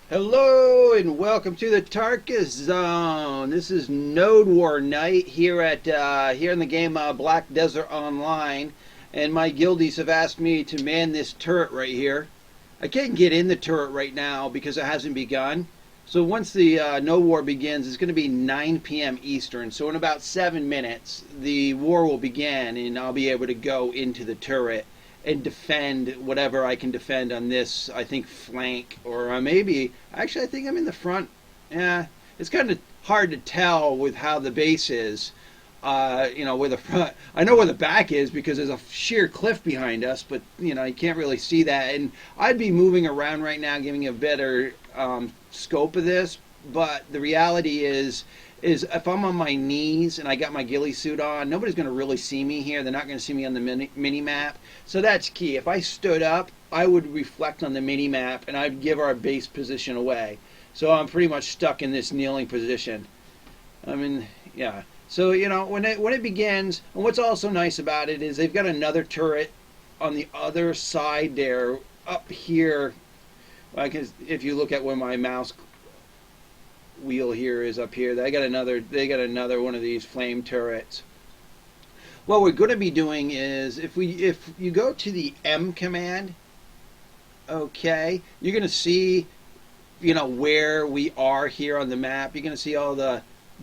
Hello and welcome to the Tarkis Zone. This is Node War night here at here in the game Black Desert Online, and my guildies have asked me to man this turret right here. I can't get in the turret right now because it hasn't begun. So once the Node War begins, it's going to be 9 p.m. Eastern. So in about 7 minutes, the war will begin, and I'll be able to go into the turret and defend whatever I can defend on this, I think, flank, or maybe, actually, I think I'm in the front. Yeah, it's kind of hard to tell with how the base is. Where the front, I know where the back is because there's a sheer cliff behind us, but, you can't really see that. And I'd be moving around right now, giving a better scope of this, but the reality is if I'm on my knees and I got my ghillie suit on, nobody's going to really see me here. They're not going to see me on the mini map. So that's key. If I stood up, I would reflect on the mini map and I'd give our base position away. So I'm pretty much stuck in this kneeling position. I mean, yeah. So, when it begins, and what's also nice about it is they've got another turret on the other side there, up here. Because if you look at where my mouse wheel here is up here, they got another one of these flame turrets. What we're going to be doing is if you go to the M command, okay, you're going to see where we are here on the map. You're going to see all the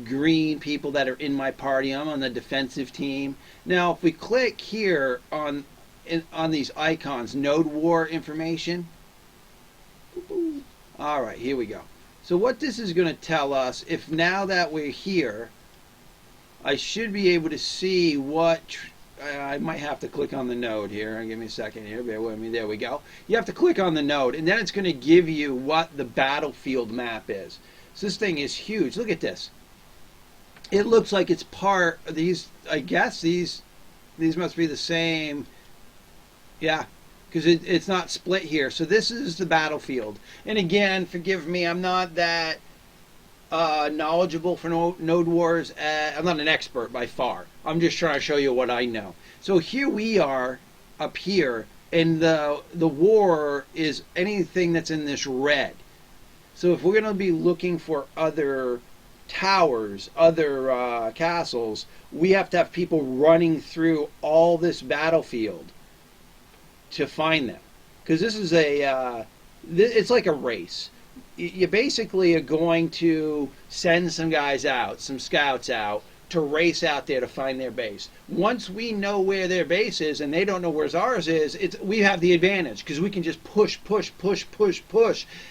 green people that are in my party. I'm on the defensive team. Now if we click here on these icons, Node War information, all right, here we go. So what this is going to tell us, if now that we're here, I should be able to see what, I might have to click on the node here. Give me a second here, bear with me. There we go. You have to click on the node, and then it's going to give you what the battlefield map is. So this thing is huge. Look at this. It looks like it's part of these, I guess these must be the same. Yeah. Because it's not split here. So this is the battlefield. And again, forgive me, I'm not that knowledgeable for Node Wars. I'm not an expert by far. I'm just trying to show you what I know. So here we are up here, and the war is anything that's in this red. So if we're going to be looking for other towers, other castles, we have to have people running through all this battlefield to find them, because this is it's like a race. You basically are going to send some guys out, some scouts out, to race out there to find their base. Once we know where their base is and they don't know where ours is, we have the advantage because we can just push,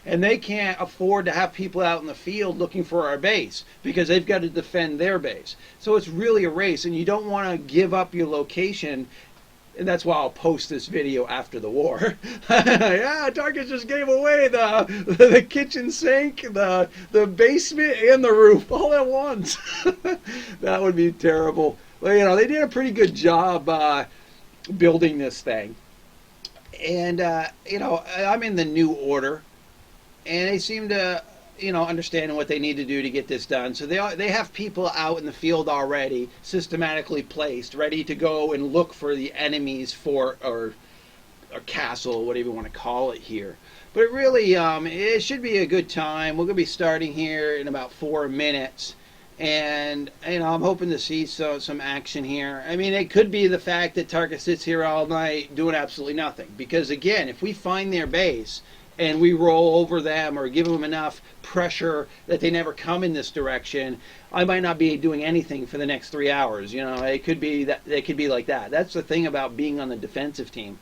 and they can't afford to have people out in the field looking for our base because they've got to defend their base. So it's really a race, and you don't want to give up your location. And that's why I'll post this video after the war. Yeah, Tarkis just gave away the kitchen sink, the basement, and the roof all at once. That would be terrible. Well, they did a pretty good job building this thing. And, I'm in the New Order. And they seem to, understand what they need to do to get this done. So they have people out in the field already, systematically placed, ready to go and look for the enemy's fort or castle, whatever you want to call it here. But really, it should be a good time. We're going to be starting here in about 4 minutes. And, I'm hoping to see some action here. I mean, it could be the fact that Tarkis sits here all night doing absolutely nothing. Because, again, if we find their base and we roll over them or give them enough pressure that they never come in this direction, I might not be doing anything for the next 3 hours. It could be that. It could be like that. That's the thing about being on the defensive team.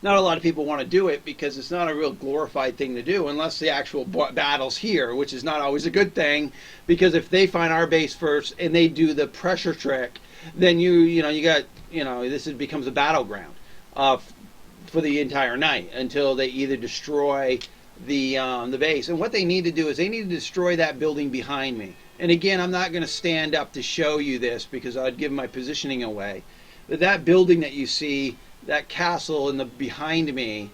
Not a lot of people want to do it because it's not a real glorified thing to do unless the actual battle's here, which is not always a good thing, because if they find our base first and they do the pressure trick, then this becomes a battleground for the entire night until they either destroy the base. And what they need to do is they need to destroy that building behind me. And again, I'm not going to stand up to show you this because I'd give my positioning away. But that building that you see, that castle behind me,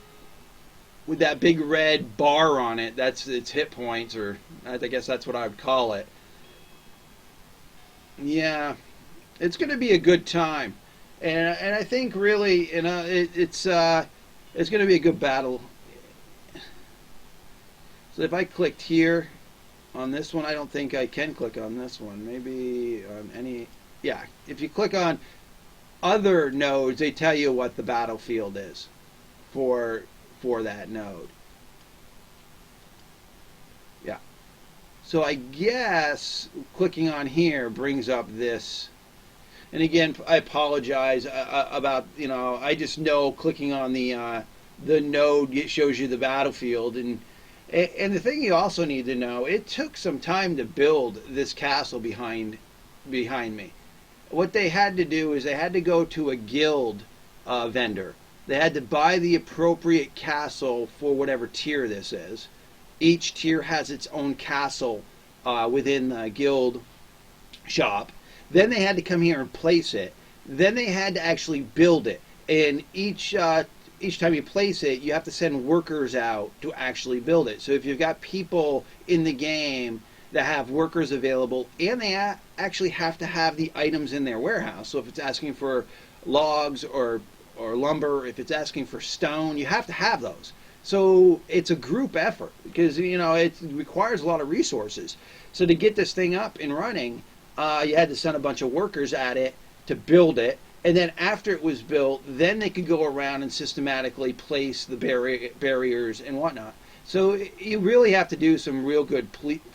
with that big red bar on it, that's its hit points, or I guess that's what I would call it. Yeah, it's going to be a good time. And I think really, it's going to be a good battle. So if I clicked here on this one, I don't think I can click on this one. Maybe on any, yeah. If you click on other nodes, they tell you what the battlefield is for that node. Yeah. So I guess clicking on here brings up this. And again, I apologize about, I just know clicking on the node shows you the battlefield. And the thing you also need to know, it took some time to build this castle behind me. What they had to do is they had to go to a guild vendor. They had to buy the appropriate castle for whatever tier this is. Each tier has its own castle within the guild shop. Then they had to come here and place it. Then they had to actually build it. And each time you place it, you have to send workers out to actually build it. So if you've got people in the game that have workers available, and they actually have to have the items in their warehouse. So if it's asking for logs or lumber, if it's asking for stone, you have to have those. So it's a group effort because it requires a lot of resources. So to get this thing up and running, you had to send a bunch of workers at it to build it. And then after it was built, then they could go around and systematically place the barriers and whatnot. So you really have to do some real good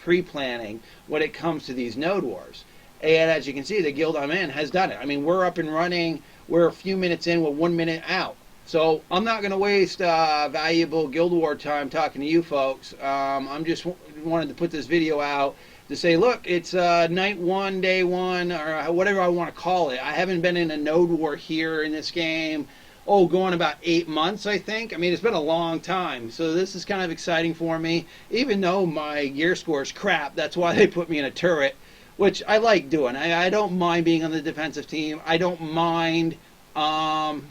pre-planning when it comes to these node wars. And as you can see, the guild I'm in has done it. I mean, we're up and running. We're a few minutes in. We're 1 minute out. So I'm not going to waste valuable Guild War time talking to you folks. I'm just wanted to put this video out to say, look, it's night one, day one, or whatever I want to call it. I haven't been in a node war here in this game, going about 8 months, I think. I mean, it's been a long time. So this is kind of exciting for me. Even though my gear score is crap, that's why they put me in a turret, which I like doing. I don't mind being on the defensive team. I don't mind hanging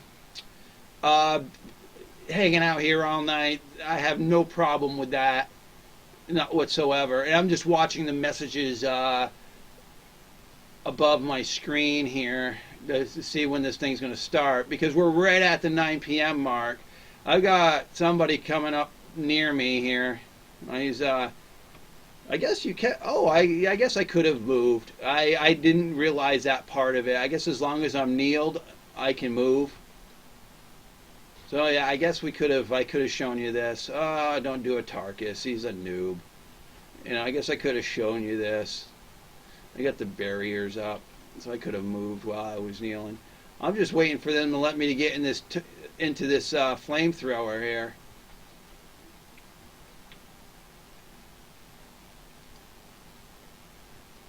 out here all night. I have no problem with that. Not whatsoever. And I'm just watching the messages above my screen here to see when this thing's going to start, because we're right at the 9 p.m. mark. I've got somebody coming up near me here. He's I guess you can. Oh, I guess I could have moved. I didn't realize that part of it. I guess as long as I'm kneeled, I can move. So yeah, I guess I could have shown you this. Don't do a Tarkis. He's a noob. I guess I could have shown you this. I got the barriers up, so I could have moved while I was kneeling. I'm just waiting for them to let me to get in this into this flamethrower here.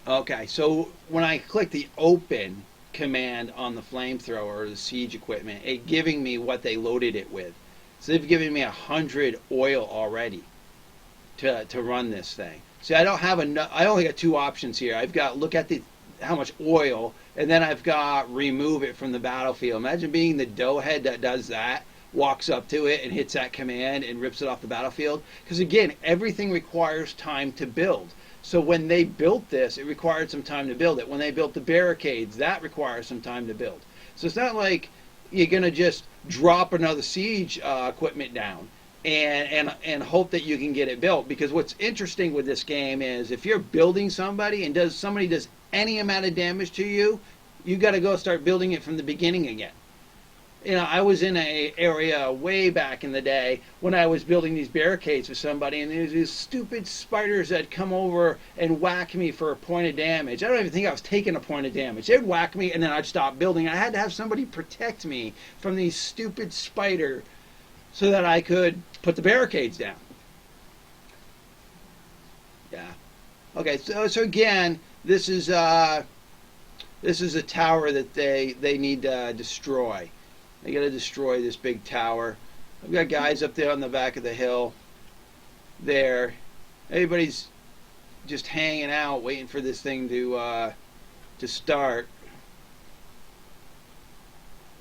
Okay, so when I click the open command on the flamethrower or the siege equipment, it giving me what they loaded it with. So they've given me 100 oil already to run this thing. See, I don't have enough. I only got two options here. I've got look at how much oil, and then I've got remove it from the battlefield. Imagine being the doughhead that does that, walks up to it and hits that command and rips it off the battlefield. Because again, everything requires time to build. So when they built this, it required some time to build it. When they built the barricades, that requires some time to build. So it's not like you're going to just drop another siege equipment down and hope that you can get it built. Because what's interesting with this game is if you're building somebody and somebody does any amount of damage to you, you got to go start building it from the beginning again. I was in an area way back in the day when I was building these barricades for somebody, and there's these stupid spiders that come over and whack me for a point of damage. I don't even think I was taking a point of damage. They'd whack me, and then I'd stop building. I had to have somebody protect me from these stupid spider so that I could put the barricades down. Yeah. Okay, so again, this is a tower that they need to destroy. They got to destroy this big tower. I've got guys up there on the back of the hill. There, everybody's just hanging out, waiting for this thing to start.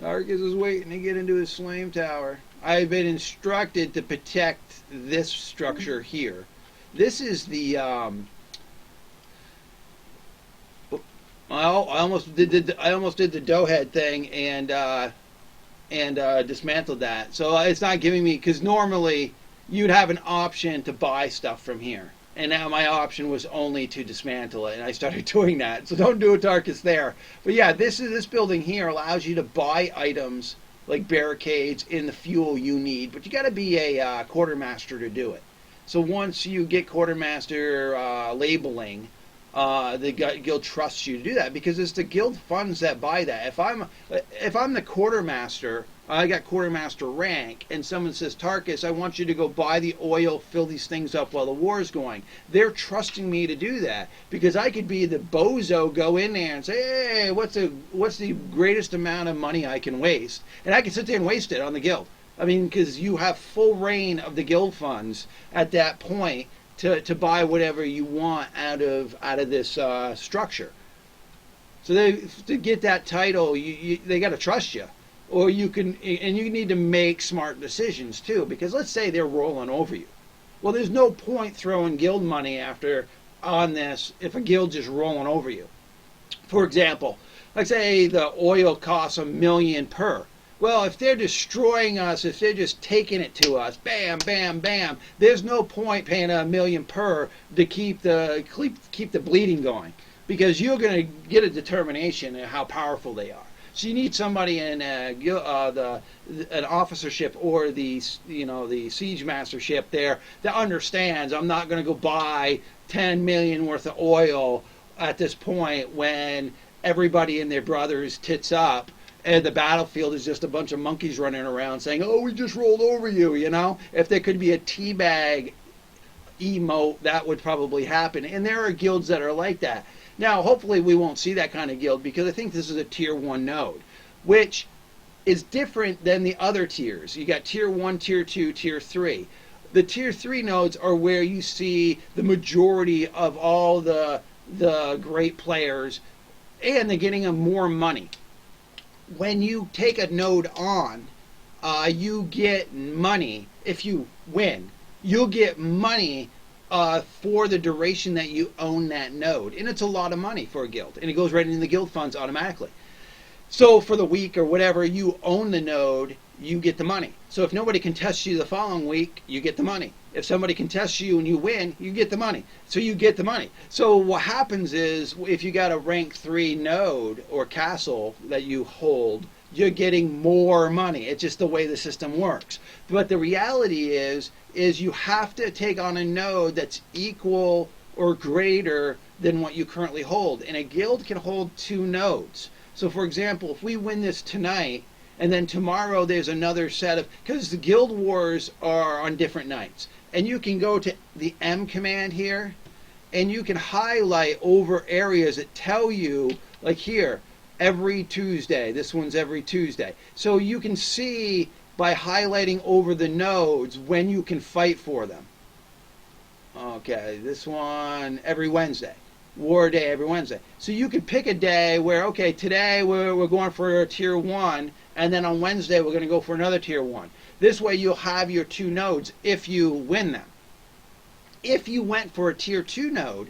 Tarkis is waiting to get into his flame tower. I've been instructed to protect this structure here. This is the I almost did the doughhead thing and dismantled that. So it's not giving me, because normally you'd have an option to buy stuff from here. And now my option was only to dismantle it, and I started doing that. So don't do a Tarkis there. But yeah, this building here allows you to buy items like barricades in the fuel you need, but you got to be a quartermaster to do it. So once you get quartermaster labeling, the guild trusts you to do that because it's the guild funds that buy that. If I'm the quartermaster, I got quartermaster rank, and someone says, Tarkis, I want you to go buy the oil, fill these things up while the war is going. They're trusting me to do that because I could be the bozo, go in there and say, hey, what's the greatest amount of money I can waste? And I can sit there and waste it on the guild. I mean, because you have full reign of the guild funds at that point to buy whatever you want out of this structure. So to get that title, they got to trust you. Or you can, and you need to make smart decisions too, because let's say they're rolling over you. Well, there's no point throwing guild money on this if a guild's just rolling over you. For example, let's say the oil costs $1 million per. Well, if they're destroying us, if they're just taking it to us, bam, bam, bam, there's no point paying $1 million per to keep the bleeding going, because you're going to get a determination of how powerful they are. So you need somebody in an officership or the siege mastership there that understands I'm not going to go buy 10 million worth of oil at this point when everybody and their brothers tits up and the battlefield is just a bunch of monkeys running around saying, oh, we just rolled over you, you know? If there could be a teabag emote, that would probably happen. And there are guilds that are like that. Now, hopefully we won't see that kind of guild because I think this is a tier 1 node, which is different than the other tiers. You got tier 1, tier 2, tier 3. The tier 3 nodes are where you see the majority of all the great players, and they're getting them more money. When you take a node on, you get money. If you win, you'll get money for the duration that you own that node. And it's a lot of money for a guild. And it goes right into the guild funds automatically. So for the week or whatever you own the node, you get the money. So if nobody contests you the following week, you get the money. If somebody contests you and you win, you get the money. So you get the money. So what happens is if you got a rank 3 node or castle that you hold, you're getting more money. It's just the way the system works. But the reality is you have to take on a node that's equal or greater than what you currently hold. And a guild can hold 2 nodes. So for example, if we win this tonight, and then tomorrow there's another set of, because the guild wars are on different nights. And you can go to the M command here, and you can highlight over areas that tell you, like here, every Tuesday. This one's every Tuesday. So you can see by highlighting over the nodes when you can fight for them. Okay, this one every Wednesday. War day every Wednesday. So you can pick a day where, okay, today we're going for a tier 1, and then on Wednesday we're going to go for another tier 1. This way you'll have your 2 nodes if you win them. If you went for a tier 2 node,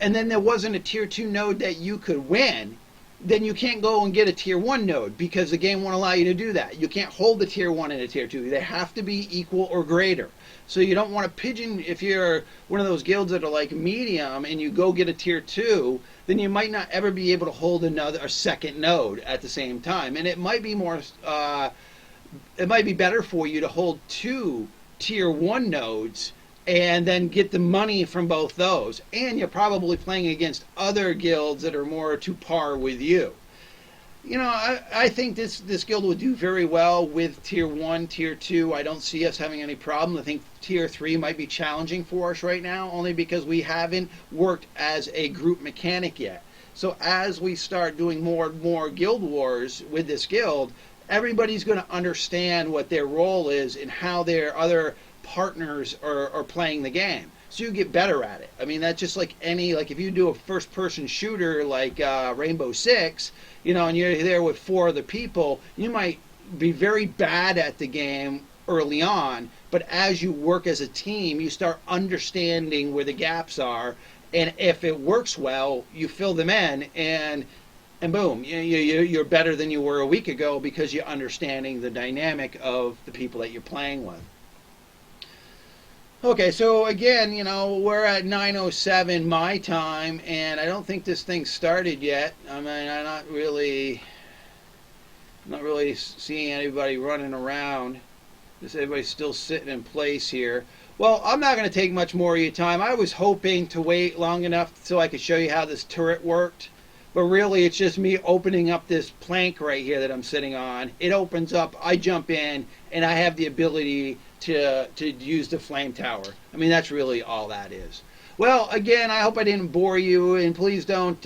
and then there wasn't a tier 2 node that you could win, then you can't go and get a tier 1 node because the game won't allow you to do that. You can't hold the tier 1 and a tier 2. They have to be equal or greater. So you don't want to pigeon, if you're one of those guilds that are like medium and you go get a tier 2, then you might not ever be able to hold a second node at the same time. And it might be it might be better for you to hold 2 tier 1 nodes and then get the money from both those. And you're probably playing against other guilds that are more to par with you. You know, I think this guild would do very well with tier 1, tier 2. I don't see us having any problem. I think tier 3 might be challenging for us right now, only because we haven't worked as a group mechanic yet. So as we start doing more and more guild wars with this guild, everybody's going to understand what their role is and how their other partners are playing the game. So you get better at it. I mean, that's just like if you do a first-person shooter like Rainbow Six, you know, and you're there with 4 other people, you might be very bad at the game early on, but as you work as a team, you start understanding where the gaps are, and if it works well, you fill them in, and boom, you're better than you were a week ago because you're understanding the dynamic of the people that you're playing with. Okay, so again, we're at 9:07 my time, and I don't think this thing started yet. I mean, I'm not really seeing anybody running around. Just everybody's still sitting in place here. Well, I'm not going to take much more of your time. I was hoping to wait long enough so I could show you how this turret worked. But really, it's just me opening up this plank right here that I'm sitting on. It opens up, I jump in, and I have the ability to use the flame tower. I mean, that's really all that is. Well, again, I hope I didn't bore you, and please don't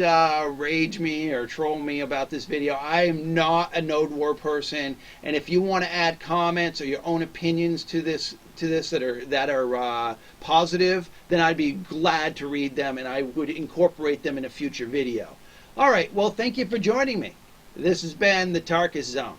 rage me or troll me about this video. I am not a Node War person, and if you want to add comments or your own opinions to this that are positive, then I'd be glad to read them, and I would incorporate them in a future video. All right, well, thank you for joining me. This has been the Tarkis Zone.